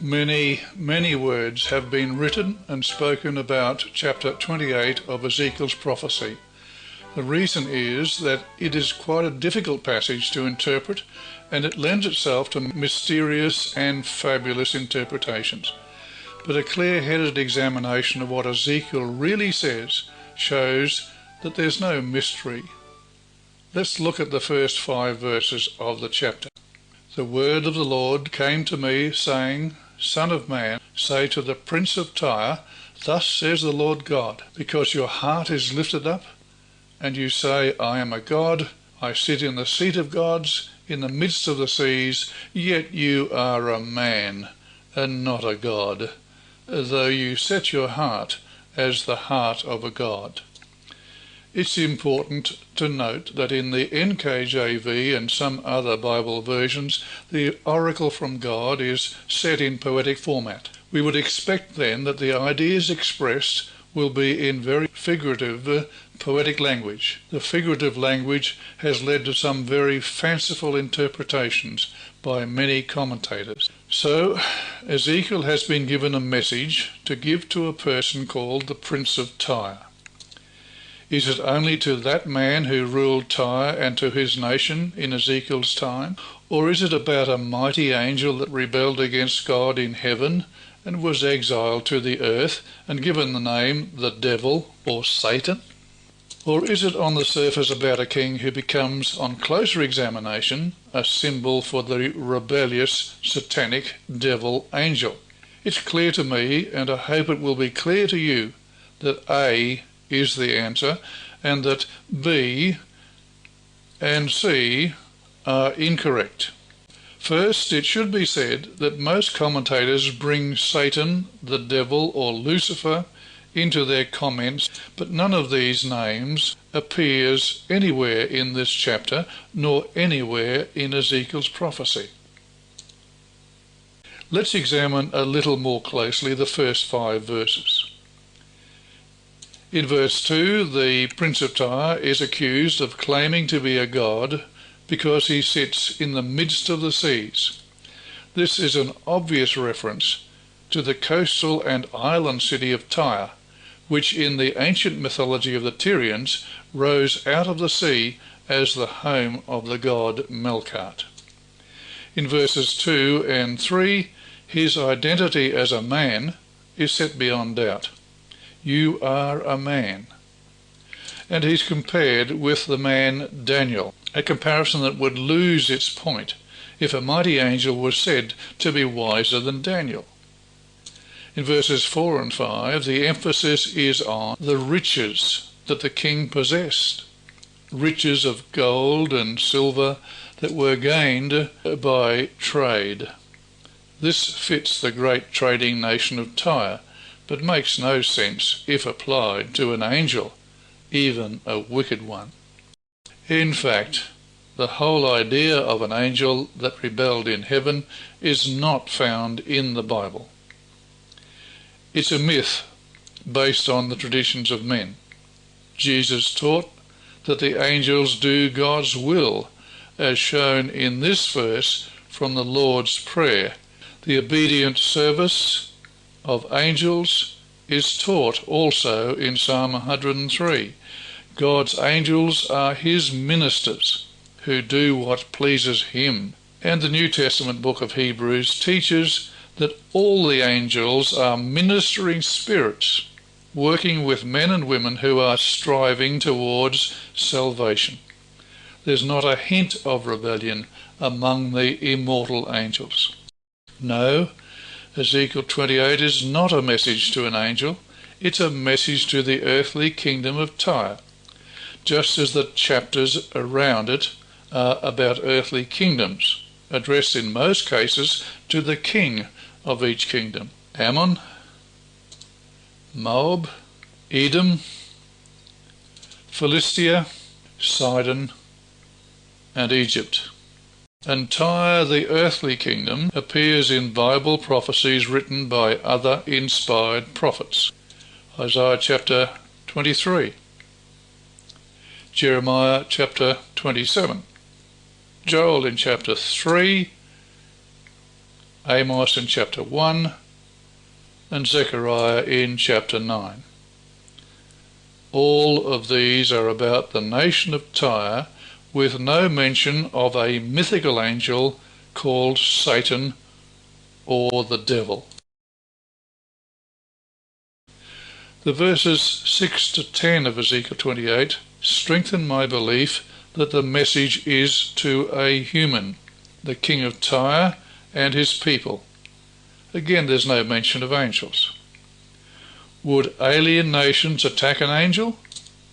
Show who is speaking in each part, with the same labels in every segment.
Speaker 1: Many words have been written and spoken about chapter 28 of Ezekiel's prophecy. The reason is that it is quite a difficult passage to interpret, and it lends itself to mysterious and fabulous interpretations. But a clear-headed examination of what Ezekiel really says shows that there's no mystery. Let's look at the first 5 verses of the chapter. The word of the Lord came to me, saying, Son of man, say to the prince of Tyre, Thus says the Lord God, because your heart is lifted up, and you say, I am a god, I sit in the seat of gods, in the midst of the seas, yet you are a man, and not a god, though you set your heart as the heart of a god. It's important to note that in the NKJV and some other Bible versions, the oracle from God is set in poetic format. We would expect then that the ideas expressed will be in very figurative, poetic language. The figurative language has led to some very fanciful interpretations by many commentators. So, Ezekiel has been given a message to give to a person called the Prince of Tyre. Is it only to that man who ruled Tyre and to his nation in Ezekiel's time? Or is it about a mighty angel that rebelled against God in heaven and was exiled to the earth and given the name the devil or Satan? Or is it on the surface about a king who becomes, on closer examination, a symbol for the rebellious, satanic devil angel? It's clear to me, and I hope it will be clear to you, that A is the answer, and that B and C are incorrect. First, it should be said that most commentators bring Satan, the devil, or Lucifer into their comments, but none of these names appears anywhere in this chapter, nor anywhere in Ezekiel's prophecy. Let's examine a little more closely the first 5 verses. In verse 2, the Prince of Tyre is accused of claiming to be a god because he sits in the midst of the seas. This is an obvious reference to the coastal and island city of Tyre, which in the ancient mythology of the Tyrians rose out of the sea as the home of the god Melkart. In verses 2 and 3, his identity as a man is set beyond doubt. You are a man. And he's compared with the man Daniel, a comparison that would lose its point if a mighty angel was said to be wiser than Daniel. In verses 4 and 5, the emphasis is on the riches that the king possessed, riches of gold and silver that were gained by trade. This fits the great trading nation of Tyre, but makes no sense if applied to an angel, even a wicked one. In fact, the whole idea of an angel that rebelled in heaven is not found in the Bible. It's a myth based on the traditions of men. Jesus taught that the angels do God's will, as shown in this verse from the Lord's Prayer. The obedient service of angels is taught also in Psalm 103. God's angels are his ministers who do what pleases him. And the New Testament book of Hebrews teaches that all the angels are ministering spirits working with men and women who are striving towards salvation. There's not a hint of rebellion among the immortal angels. No, Ezekiel 28 is not a message to an angel, it's a message to the earthly kingdom of Tyre, just as the chapters around it are about earthly kingdoms, addressed in most cases to the king of each kingdom: Ammon, Moab, Edom, Philistia, Sidon, and Egypt. And Tyre, the earthly kingdom, appears in Bible prophecies written by other inspired prophets. Isaiah chapter 23, Jeremiah chapter 27, Joel in chapter 3, Amos in chapter 1, and Zechariah in chapter 9. All of these are about the nation of Tyre, with no mention of a mythical angel called Satan or the devil. The verses 6 to 10 of Ezekiel 28 strengthen my belief that the message is to a human, the king of Tyre and his people. Again, there's no mention of angels. Would alien nations attack an angel?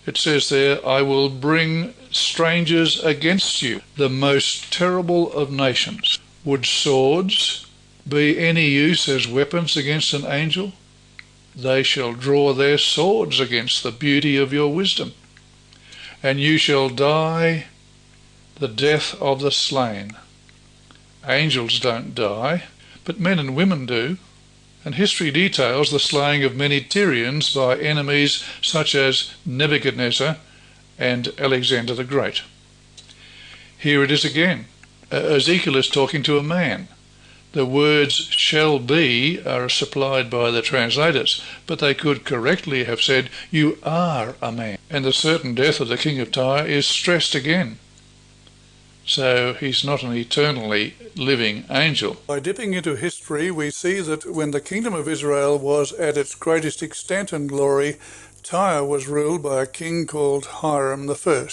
Speaker 1: It says there, I will bring strangers against you, the most terrible of nations. Would swords be any use as weapons against an angel? They shall draw their swords against the beauty of your wisdom, and you shall die the death of the slain. Angels don't die, but men and women do, and history details the slaying of many Tyrians by enemies such as Nebuchadnezzar and Alexander the Great. Here it is again. Ezekiel is talking to a man. The words shall be are supplied by the translators, but they could correctly have said, you are a man. And the certain death of the king of Tyre is stressed again. So he's not an eternally living angel. By dipping into history, we see that when the kingdom of Israel was at its greatest extent and glory, Tyre was ruled by a king called Hiram I.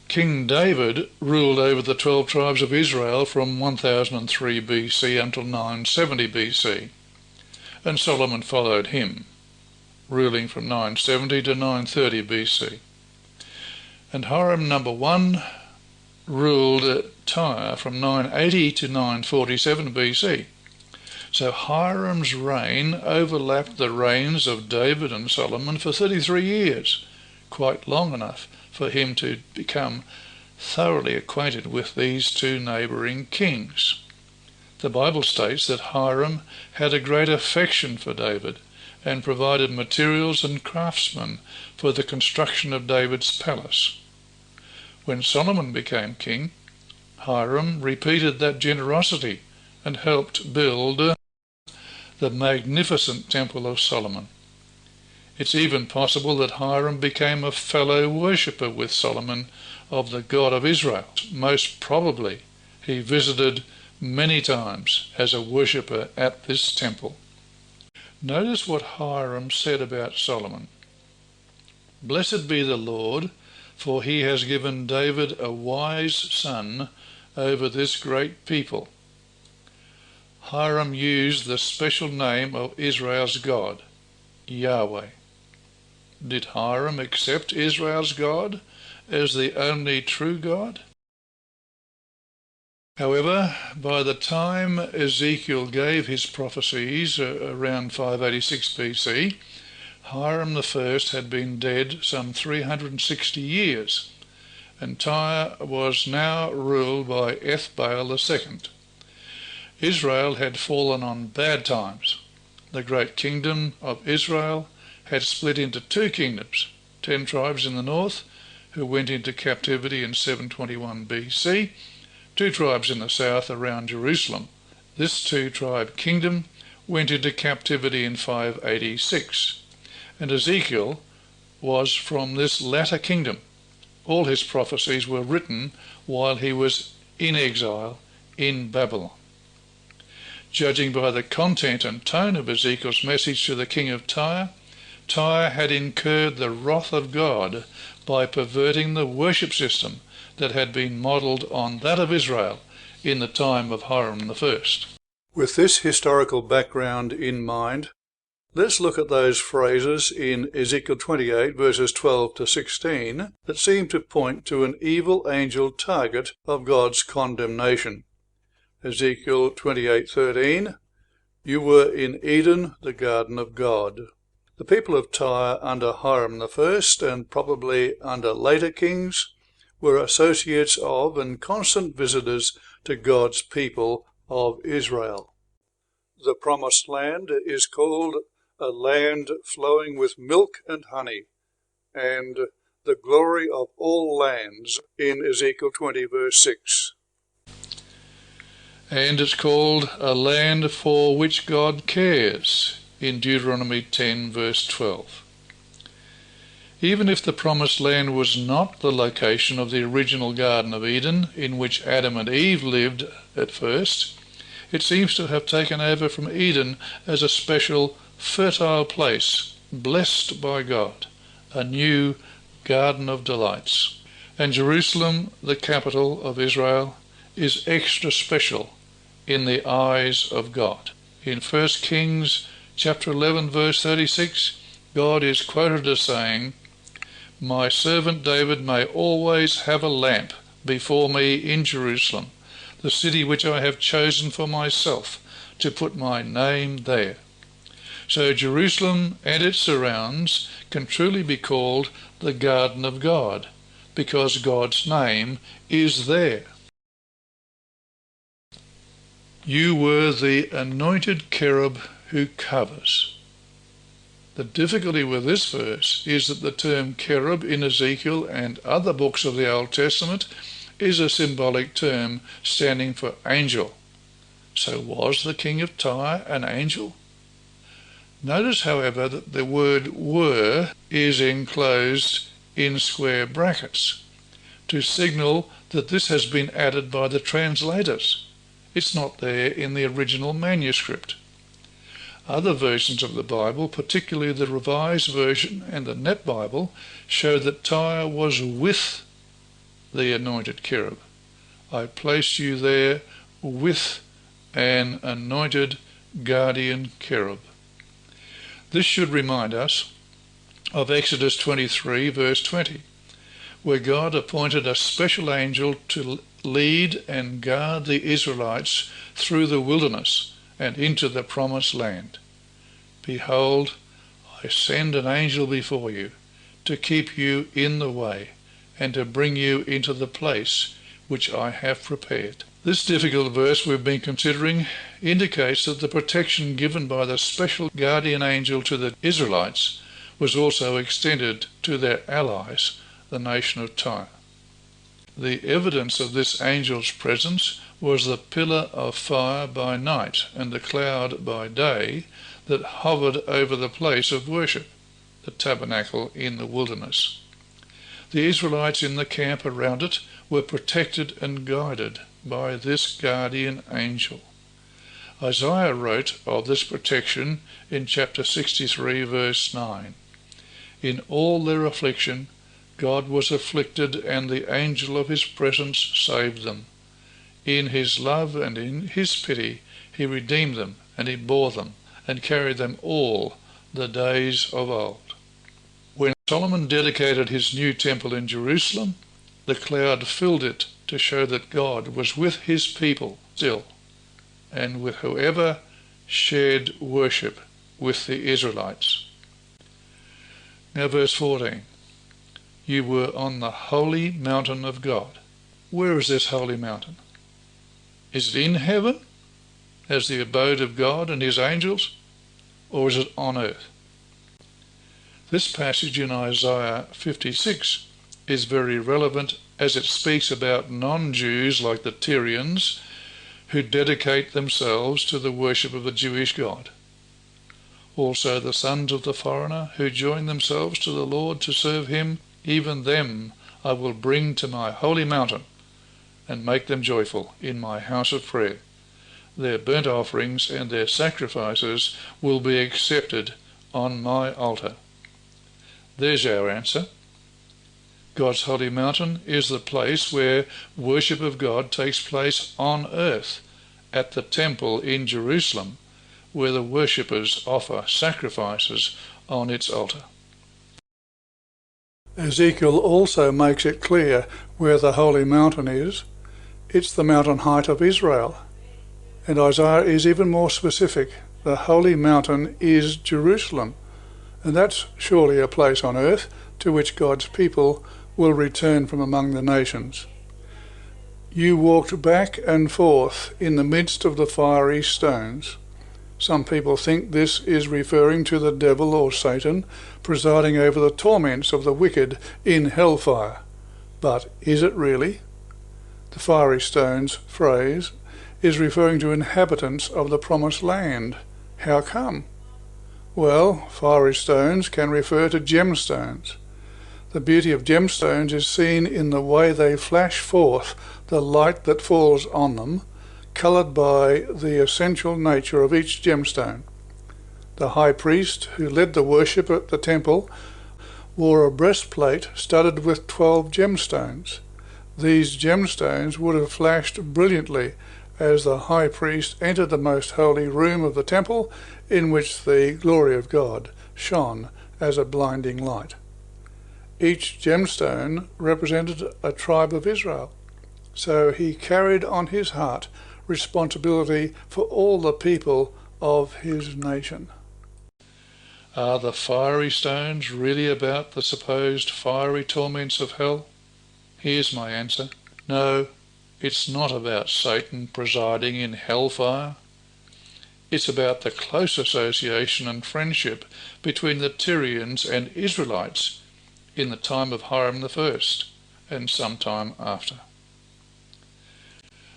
Speaker 1: King David ruled over the 12 tribes of Israel from 1003 BC until 970 BC, and Solomon followed him, ruling from 970 to 930 BC. And Hiram I ruled Tyre from 980 to 947 BC. So Hiram's reign overlapped the reigns of David and Solomon for 33 years, quite long enough for him to become thoroughly acquainted with these two neighbouring kings. The Bible states that Hiram had a great affection for David and provided materials and craftsmen for the construction of David's palace. When Solomon became king, Hiram repeated that generosity and helped build the magnificent Temple of Solomon. It's even possible that Hiram became a fellow worshipper with Solomon of the God of Israel. Most probably he visited many times as a worshipper at this temple. Notice what Hiram said about Solomon. Blessed be the Lord, for he has given David a wise son over this great people. Hiram used the special name of Israel's God, Yahweh. Did Hiram accept Israel's God as the only true God? However, by the time Ezekiel gave his prophecies around 586 BC, Hiram I had been dead some 360 years, and Tyre was now ruled by Ethbaal II. Israel had fallen on bad times. The great kingdom of Israel had split into two kingdoms, 10 tribes in the north, who went into captivity in 721 BC, 2 tribes in the south around Jerusalem. This 2-tribe kingdom went into captivity in 586, and Ezekiel was from this latter kingdom. All his prophecies were written while he was in exile in Babylon. Judging by the content and tone of Ezekiel's message to the king of Tyre, Tyre had incurred the wrath of God by perverting the worship system that had been modelled on that of Israel in the time of Hiram I. With this historical background in mind, let's look at those phrases in Ezekiel 28 verses 12 to 16 that seem to point to an evil angel target of God's condemnation. Ezekiel 28:13, you were in Eden, the garden of God. The people of Tyre under Hiram I, and probably under later kings, were associates of and constant visitors to God's people of Israel. The promised land is called a land flowing with milk and honey, and the glory of all lands in Ezekiel 20 verse 6. And it's called a land for which God cares in Deuteronomy 10 verse 12. Even if the promised land was not the location of the original Garden of Eden in which Adam and Eve lived at first, it seems to have taken over from Eden as a special, fertile place, blessed by God, a new Garden of Delights. And Jerusalem, the capital of Israel, is extra special in the eyes of God. In 1 Kings chapter 11 verse 36, God is quoted as saying, "My servant David may always have a lamp before me in Jerusalem, the city which I have chosen for myself, to put my name there." So Jerusalem and its surrounds can truly be called the Garden of God, because God's name is there. You were the anointed cherub who covers. The difficulty with this verse is that the term cherub in Ezekiel and other books of the Old Testament is a symbolic term standing for angel. So was the king of Tyre an angel? Notice, however, that the word were is enclosed in square brackets to signal that this has been added by the translators. It's not there in the original manuscript. Other versions of the Bible, particularly the Revised Version and the Net Bible, show that Tyre was with the anointed cherub. I placed you there with an anointed guardian cherub. This should remind us of Exodus 23 verse 20, where God appointed a special angel to lead and guard the Israelites through the wilderness and into the promised land. "Behold, I send an angel before you to keep you in the way and to bring you into the place which I have prepared." This difficult verse we've been considering indicates that the protection given by the special guardian angel to the Israelites was also extended to their allies, the nation of Tyre. The evidence of this angel's presence was the pillar of fire by night and the cloud by day that hovered over the place of worship, the tabernacle in the wilderness. The Israelites in the camp around it were protected and guided by this guardian angel. Isaiah wrote of this protection in chapter 63 verse 9. "In all their affliction God was afflicted, and the angel of his presence saved them. In his love and in his pity he redeemed them, and he bore them, and carried them all the days of old." When Solomon dedicated his new temple in Jerusalem, the cloud filled it to show that God was with his people still, and with whoever shared worship with the Israelites. Now verse 14. "You were on the holy mountain of God." Where is this holy mountain? Is it in heaven, as the abode of God and his angels, or is it on earth? This passage in Isaiah 56 is very relevant, as it speaks about non-Jews like the Tyrians who dedicate themselves to the worship of the Jewish God. Also the sons of the foreigner who join themselves to the Lord to serve him, even them I will bring to my holy mountain and make them joyful in my house of prayer. Their burnt offerings and their sacrifices will be accepted on my altar. There's our answer. God's holy mountain is the place where worship of God takes place on earth, at the temple in Jerusalem, where the worshippers offer sacrifices on its altar. Ezekiel also makes it clear where the holy mountain is. It's the mountain height of Israel. And Isaiah is even more specific. The holy mountain is Jerusalem. And that's surely a place on earth to which God's people will return from among the nations. "You walked back and forth in the midst of the fiery stones." Some people think this is referring to the devil or Satan presiding over the torments of the wicked in hellfire. But is it really? The fiery stones phrase is referring to inhabitants of the promised land. How come? Well, fiery stones can refer to gemstones. The beauty of gemstones is seen in the way they flash forth the light that falls on them, coloured by the essential nature of each gemstone. The high priest who led the worship at the temple wore a breastplate studded with 12 gemstones. These gemstones would have flashed brilliantly as the high priest entered the most holy room of the temple, in which the glory of God shone as a blinding light. Each gemstone represented a tribe of Israel, so he carried on his heart responsibility for all the people of his nation. Are the fiery stones really about the supposed fiery torments of hell? Here's my answer. No, it's not about Satan presiding in hellfire. It's about the close association and friendship between the Tyrians and Israelites in the time of Hiram I and some time after.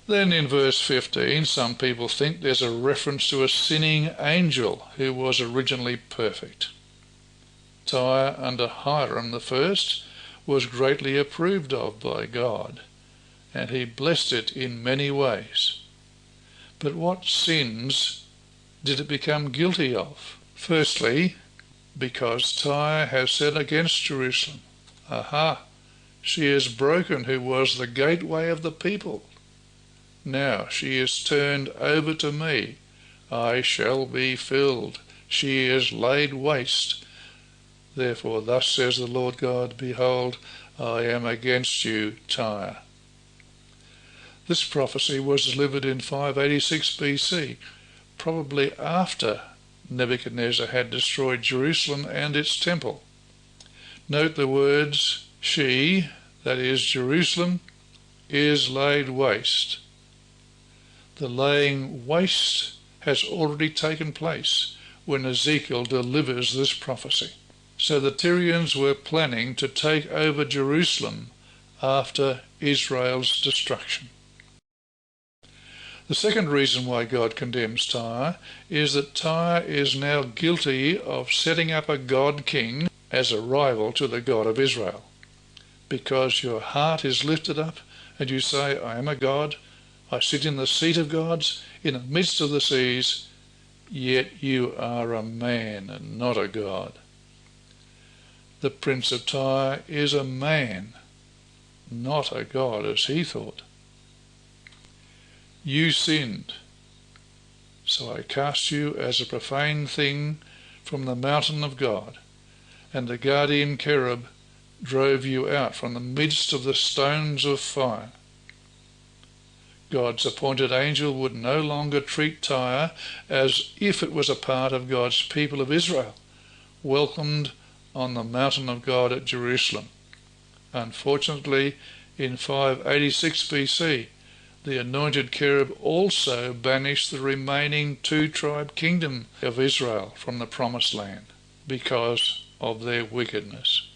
Speaker 1: Then in verse 15, some people think there's a reference to a sinning angel who was originally perfect. Tyre under Hiram I was greatly approved of by God, and he blessed it in many ways. But what sins did it become guilty of? Firstly, because Tyre has sinned against Jerusalem. Aha! She is broken who was the gateway of the people. Now she is turned over to me. I shall be filled. She is laid waste. Therefore thus says the Lord God, Behold, I am against you, Tyre. This prophecy was delivered in 586 BC, probably after Nebuchadnezzar had destroyed Jerusalem and its temple. Note the words, she, that is Jerusalem, is laid waste. The laying waste has already taken place when Ezekiel delivers this prophecy. So the Tyrians were planning to take over Jerusalem after Israel's destruction. The second reason why God condemns Tyre is that Tyre is now guilty of setting up a god king as a rival to the God of Israel. Because your heart is lifted up and you say, I am a god, I sit in the seat of gods, in the midst of the seas, yet you are a man and not a god. The prince of Tyre is a man, not a god as he thought. You sinned, so I cast you as a profane thing from the mountain of God, and the guardian cherub drove you out from the midst of the stones of fire. God's appointed angel would no longer treat Tyre as if it was a part of God's people of Israel, welcomed on the mountain of God at Jerusalem. Unfortunately, in 586 BC, the anointed cherub also banished the remaining two-tribe kingdom of Israel from the promised land because of their wickedness.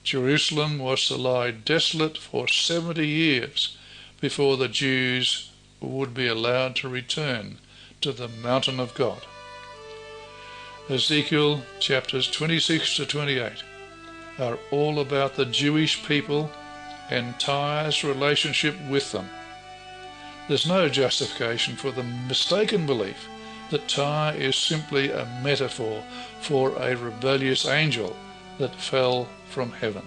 Speaker 1: Jerusalem was to lie desolate for 70 years before the Jews would be allowed to return to the mountain of God. Ezekiel chapters 26 to 28 are all about the Jewish people and Tyre's relationship with them. There's no justification for the mistaken belief that Tyre is simply a metaphor for a rebellious angel that fell from heaven.